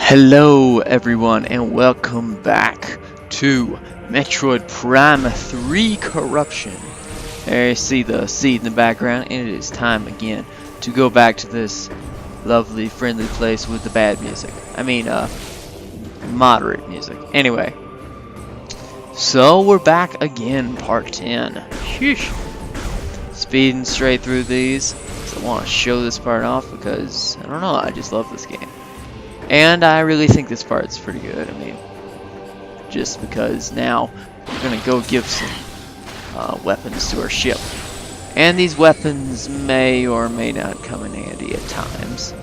Hello everyone and welcome back to Metroid Prime 3 Corruption. There you see the seed in the background, and it is time again to go back to this lovely friendly place with the bad music. Moderate music. Anyway, so we're back again, part 10. Sheesh. Speeding straight through these. So I want to show this part off because, I don't know, I just love this game. And I really think this part's pretty good. Just because now we're going to go give some weapons to our ship. And these weapons may or may not come in handy at times.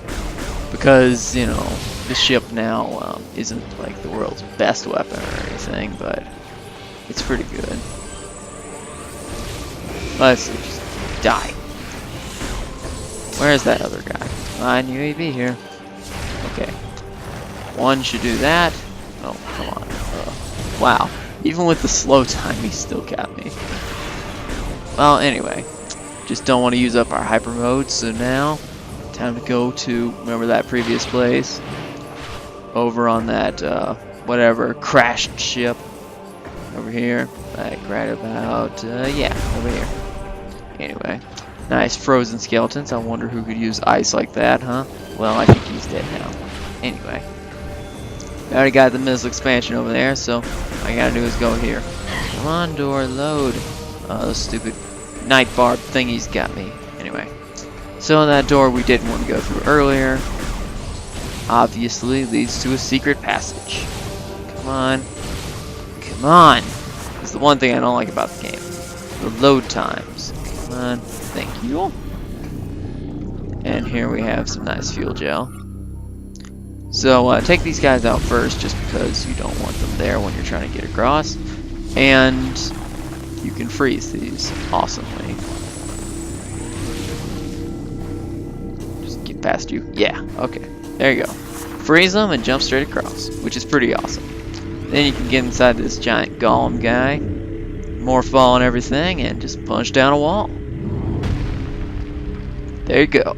Because, you know, the ship now isn't like the world's best weapon or anything, but it's pretty good. Let's just die. Where's that other guy? I knew he'd be here. Okay. One should do that. Oh, come on. Wow. Even with the slow time, he still got me. Well, anyway. Just don't want to use up our hyper mode, so now, time to go to, remember that previous place? Over on that, whatever, crashed ship. Over here. Like, right about, yeah, over here. Anyway. Nice frozen skeletons. I wonder who could use ice like that, huh? Well, I think he's dead now. Anyway. I already got the missile expansion over there, so all I gotta do is go here. Come on, door, load. Those stupid night barb thingies got me. Anyway. So that door we didn't want to go through earlier obviously leads to a secret passage. Come on. Come on! It's the one thing I don't like about the game. The load times. Come on. Thank you. And here we have some nice fuel gel. So take these guys out first, just because you don't want them there when you're trying to get across. And you can freeze these awesomely. Just get past you. Yeah, okay. There you go. Freeze them and jump straight across, which is pretty awesome. Then you can get inside this giant golem guy, morph ball and everything, and just punch down a wall. There you go.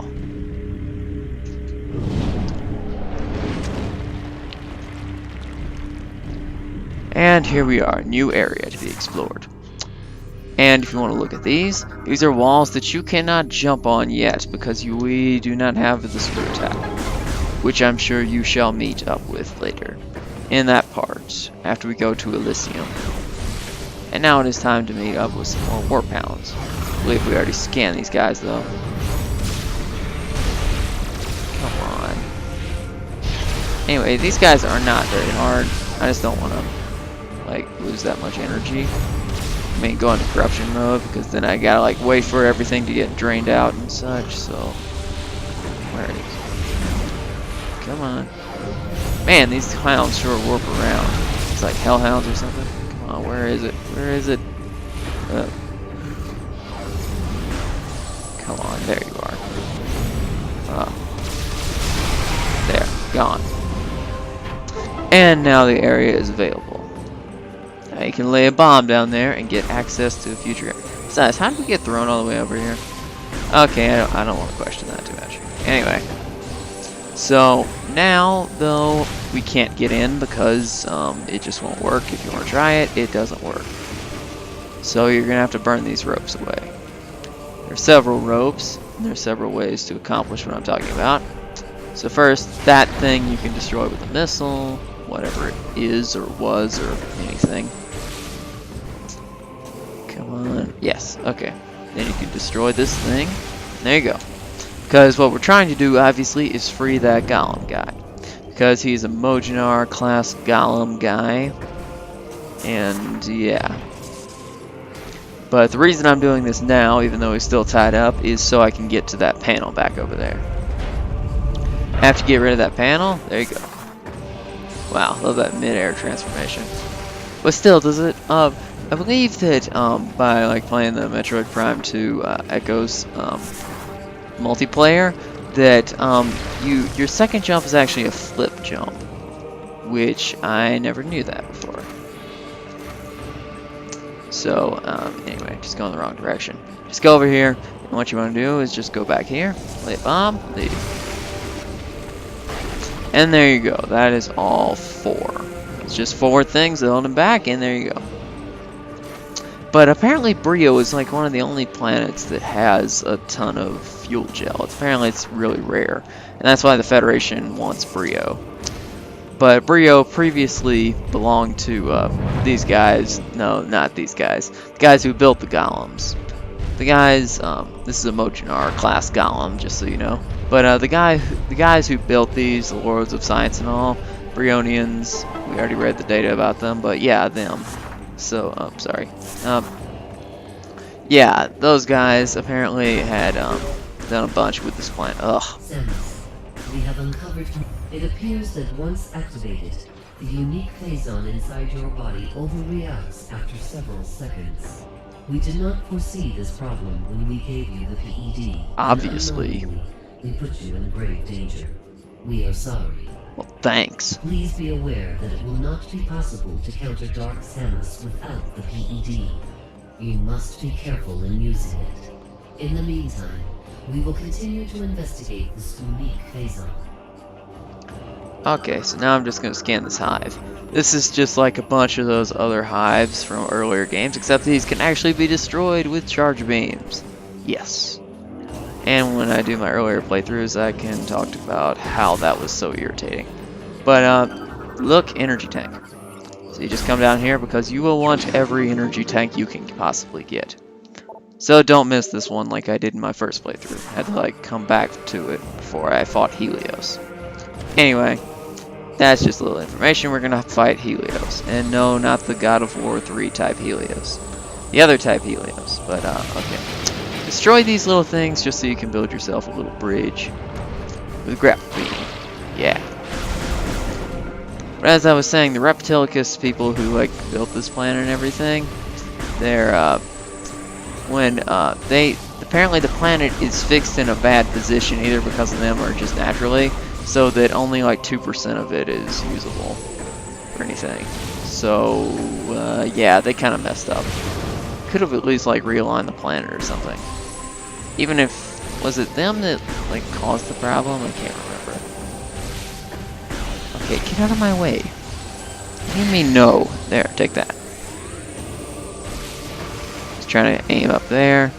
And here we are, new area to be explored. And if you want to look at these are walls that you cannot jump on yet because we do not have the screw attack, which I'm sure you shall meet up with later in that part after we go to Elysium. And now it is time to meet up with some more warp hounds. I believe we already scanned these guys though. Come on. Anyway, these guys are not very hard. I just don't want to lose that much energy. I mean, go into corruption mode because then I gotta wait for everything to get drained out and such. So where is it? Come on, man! These hounds sure warp around. It's like hellhounds or something. Come on, where is it? Where is it? Come on, there you are. There, gone. And now the area is available. Now you can lay a bomb down there and get access to a future area. Besides, how did we get thrown all the way over here? Okay, I don't want to question that too much. Anyway, so now though we can't get in because it just won't work. If you want to try it, it doesn't work. So you're gonna have to burn these ropes away. There are several ropes, and there are several ways to accomplish what I'm talking about. So first, that thing you can destroy with a missile, whatever it is or was or anything. Come on. Yes, okay. Then you can destroy this thing. There you go. Because what we're trying to do, obviously, is free that golem guy. Because he's a Mojinar class golem guy. And, yeah. But the reason I'm doing this now, even though he's still tied up, is so I can get to that panel back over there. I have to get rid of that panel. There you go. Wow, love that mid-air transformation. But still, does it... I believe that by playing the Metroid Prime 2 Echoes multiplayer, that your second jump is actually a flip jump, which I never knew that before. So anyway, just going the wrong direction. Just go over here, and what you want to do is just go back here, lay a bomb, leave. And there you go. That is all 4. It's just 4 things on and back, and there you go. But apparently Brio is like one of the only planets that has a ton of fuel gel. Apparently it's really rare. And that's why the Federation wants Brio. But Brio previously belonged to these guys. No, not these guys. The guys who built the golems. The guys, this is a Mojinar class golem, just so you know. But the guys who built these, the Lords of Science and all, Brionians, we already read the data about them, but yeah, them. So, sorry. Yeah, those guys apparently had done a bunch with this planet. Ugh. Samus, we have uncovered. It appears that once activated, the unique phazon inside your body overreacts after several seconds. We did not foresee this problem when we gave you the PED. Obviously. We put you in grave danger. We are sorry. Well, thanks. Please be aware that it will not be possible to counter Dark Samus without the PED. You must be careful in using it. In the meantime, we will continue to investigate this unique phazon. Okay, so now I'm just going to scan this hive. This is just like a bunch of those other hives from earlier games, except these can actually be destroyed with charge beams. Yes. And when I do my earlier playthroughs, I can talk about how that was so irritating. But, look, energy tank. So you just come down here because you will want every energy tank you can possibly get. So don't miss this one like I did in my first playthrough. I had to like come back to it before I fought Helios. Anyway, that's just a little information. We're gonna fight Helios. And no, not the God of War 3 type Helios. The other type Helios. But, okay. Destroy these little things just so you can build yourself a little bridge with a grapple beam. Yeah. But as I was saying, the Reptilicus people who like built this planet and everything, they're apparently the planet is fixed in a bad position either because of them or just naturally, so that only like 2% of it is usable or anything. So yeah, they kind of messed up. Could have at least like realigned the planet or something. Even if, was it them that like caused the problem? I can't remember. Okay, get out of my way. What do you mean no? There, take that. Just trying to aim up there.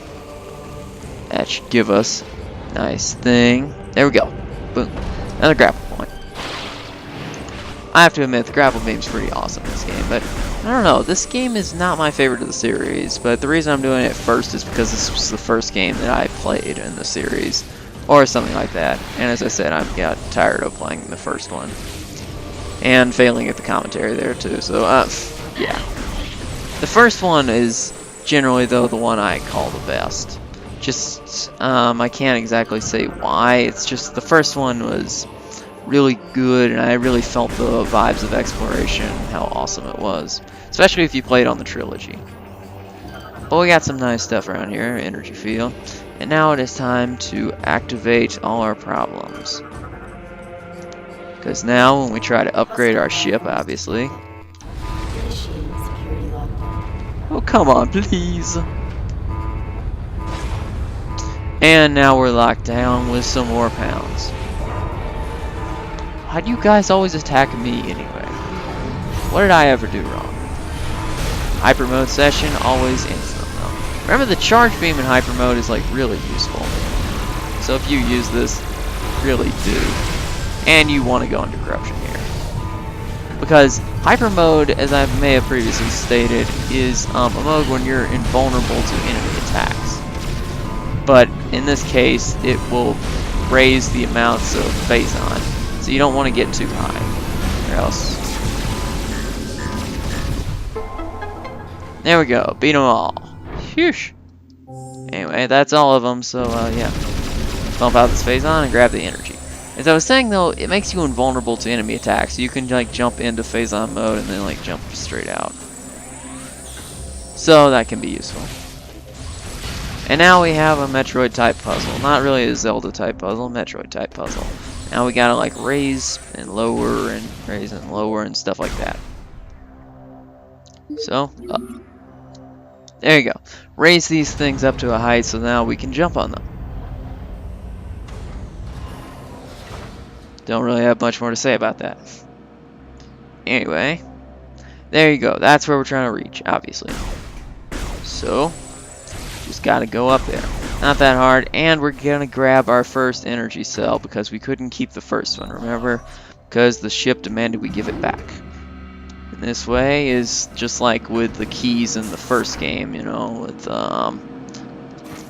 That should give us a nice thing. There we go. Boom. Another grapple point. I have to admit, the grapple beam's pretty awesome in this game, but I don't know, this game is not my favorite of the series, but the reason I'm doing it first is because this was the first game that I played in the series, or something like that. And as I said, I got tired of playing the first one. And failing at the commentary there too, so yeah. The first one is generally though the one I call the best. Just I can't exactly say why. It's just the first one was really good, and I really felt the vibes of exploration, how awesome it was, especially if you played on the trilogy. But we got some nice stuff around here, energy field, and now it is time to activate all our problems. Because now when we try to upgrade our ship, obviously. Oh, come on, please. And now we're locked down with some more pounds. Why do you guys always attack me anyway? What did I ever do wrong? Hyper mode session, always instant though. Remember, the charge beam in hyper mode is like really useful. So if you use this, really do. And you want to go into corruption here. Because hyper mode, as I may have previously stated, is a mode when you're invulnerable to enemy attacks. But in this case, it will raise the amounts of phazon. So you don't want to get too high, or else. There we go, beat them all. Phew. Anyway, that's all of them, so yeah. Bump out this phazon and grab the energy. As I was saying though, it makes you invulnerable to enemy attacks. So you can like jump into phazon mode and then like jump straight out. So that can be useful. And now we have a Metroid type puzzle. Not really a Zelda type puzzle, Metroid type puzzle. Now we gotta like raise and lower and raise and lower and stuff like that. So, up. There you go. Raise these things up to a height so now we can jump on them. Don't really have much more to say about that. Anyway, there you go. That's where we're trying to reach, obviously. So, just gotta go up there. Not that hard, and we're gonna grab our first energy cell because we couldn't keep the first one, remember? Because the ship demanded we give it back. And this way is just like with the keys in the first game, you know,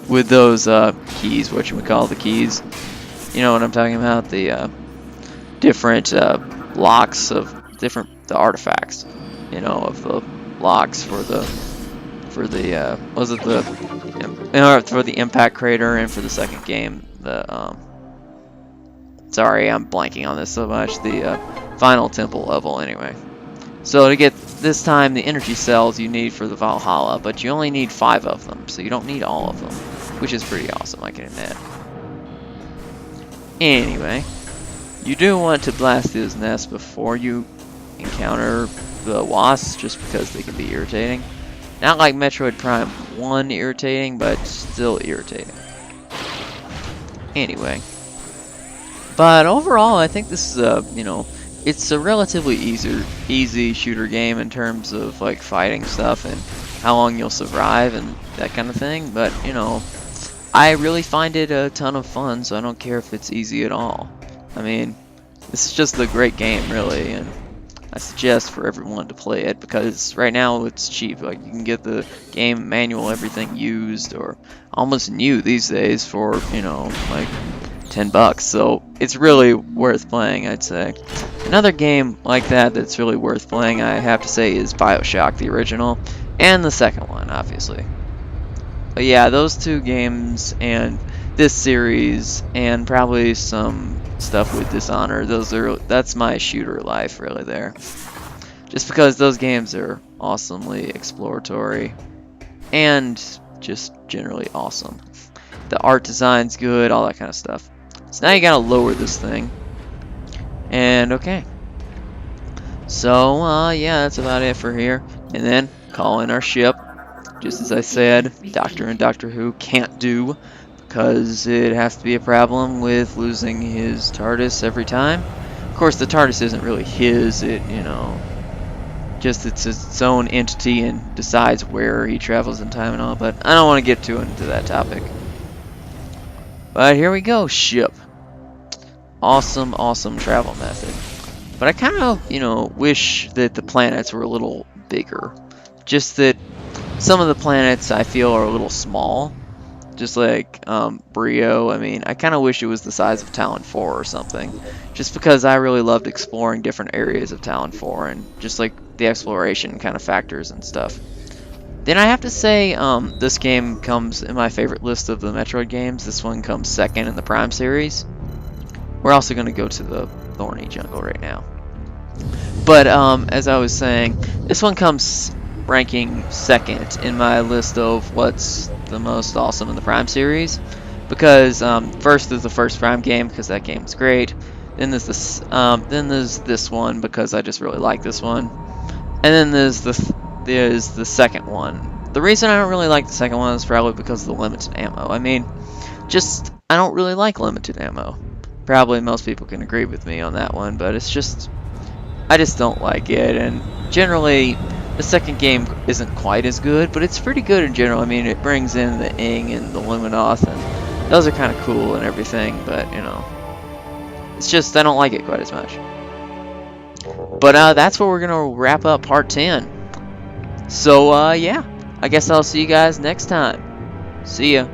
with those keys, whatchamacall the keys. You know what I'm talking about? The different locks of the artifacts, you know, of the locks for the was it the for the impact crater, and for the second game the sorry, I'm blanking on this so much, the final temple level anyway. So to get this time the energy cells you need for the Valhalla, but you only need 5 of them, so you don't need all of them, which is pretty awesome, I can admit. Anyway, you do want to blast this nest before you encounter the wasps, just because they can be irritating. Not like Metroid Prime 1 irritating, but still irritating. Anyway. But overall, I think this is you know, it's a relatively easy shooter game in terms of like fighting stuff and how long you'll survive and that kind of thing. But, you know, I really find it a ton of fun, so I don't care if it's easy at all. I mean, this is just a great game, really, and I suggest for everyone to play it because right now it's cheap. Like, you can get the game manual, everything used, or almost new these days for, you know, like $10. So it's really worth playing, I'd say. Another game like that that's really worth playing, I have to say, is BioShock, the original, and the second one, obviously. But yeah, those 2 games and this series and probably some stuff with Dishonored, that's my shooter life really there. Just because those games are awesomely exploratory and just generally awesome. The art design's good, all that kind of stuff. So now you gotta lower this thing. And okay. So yeah, that's about it for here. And then call in our ship. Just as I said, Doctor and Doctor Who can't do, because it has to be a problem with losing his TARDIS every time. Of course, the TARDIS isn't really his, you know, just it's its own entity and decides where he travels in time and all, but I don't want to get too into that topic. But here we go, ship. Awesome, awesome travel method. But I kind of, you know, wish that the planets were a little bigger. Just that some of the planets I feel are a little small. Just like Brio, I mean, I kind of wish it was the size of Talon 4 or something. Just because I really loved exploring different areas of Talon 4 and just like the exploration kind of factors and stuff. Then I have to say, this game comes in my favorite list of the Metroid games. This one comes second in the Prime series. We're also going to go to the Thorny Jungle right now. But as I was saying, this one comes ranking second in my list of what's the most awesome in the Prime series, because first is the first Prime game because that game was great. Then there's this one because I just really like this one, and then there's the second one. The reason I don't really like the second one is probably because of the limited ammo. I mean, just I don't really like limited ammo. Probably most people can agree with me on that one, but it's just I just don't like it, and generally the second game isn't quite as good, but it's pretty good in general. I mean, it brings in the Ing and the Luminoth, and those are kind of cool and everything, but, you know, it's just I don't like it quite as much. But that's where we're going to wrap up part 10. So, yeah, I guess I'll see you guys next time. See ya.